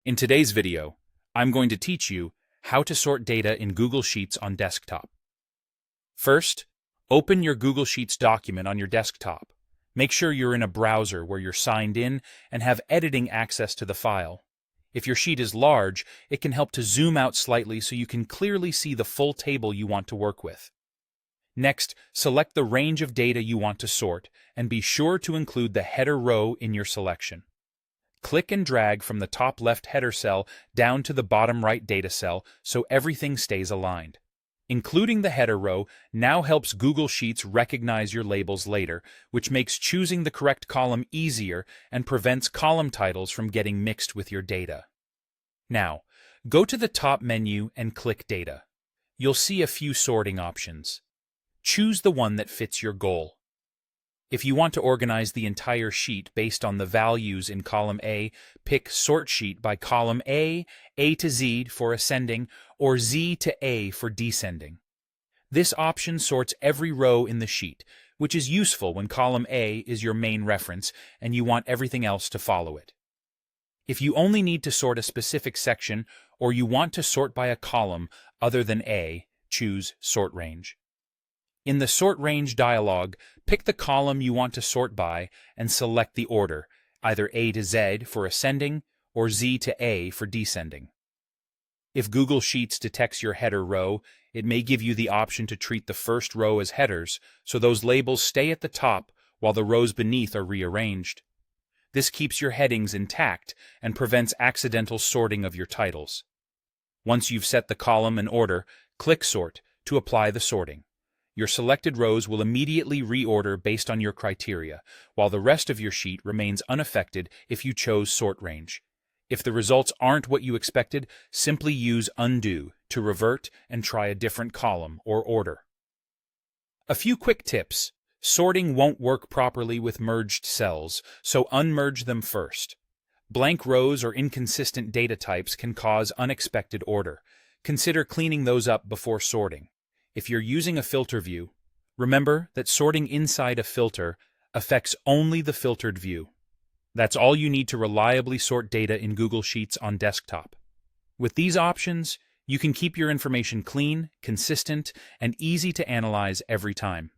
In today's video, I'm going to teach you how to sort data in Google Sheets on desktop. First, open your Google Sheets document on your desktop. Make sure you're in a browser where you're signed in and have editing access to the file. If your sheet is large, it can help to zoom out slightly so you can clearly see the full table you want to work with. Next, select the range of data you want to sort and be sure to include the header row in your selection. Click and drag from the top left header cell down to the bottom right data cell so everything stays aligned. Including the header row now helps Google Sheets recognize your labels later, which makes choosing the correct column easier and prevents column titles from getting mixed with your data. Now, go to the top menu and click Data. You'll see a few sorting options. Choose the one that fits your goal. If you want to organize the entire sheet based on the values in column A, pick Sort Sheet by column A to Z for ascending, or Z to A for descending. This option sorts every row in the sheet, which is useful when column A is your main reference and you want everything else to follow it. If you only need to sort a specific section or you want to sort by a column other than A, choose Sort Range. In the Sort Range dialog, pick the column you want to sort by and select the order, either A to Z for ascending or Z to A for descending. If Google Sheets detects your header row, it may give you the option to treat the first row as headers, so those labels stay at the top while the rows beneath are rearranged. This keeps your headings intact and prevents accidental sorting of your titles. Once you've set the column and order, click Sort to apply the sorting. Your selected rows will immediately reorder based on your criteria, while the rest of your sheet remains unaffected if you chose Sort Range. If the results aren't what you expected, simply use Undo to revert and try a different column or order. A few quick tips. Sorting won't work properly with merged cells, so unmerge them first. Blank rows or inconsistent data types can cause unexpected order. Consider cleaning those up before sorting. If you're using a filter view, remember that sorting inside a filter affects only the filtered view. That's all you need to reliably sort data in Google Sheets on desktop. With these options, you can keep your information clean, consistent, and easy to analyze every time.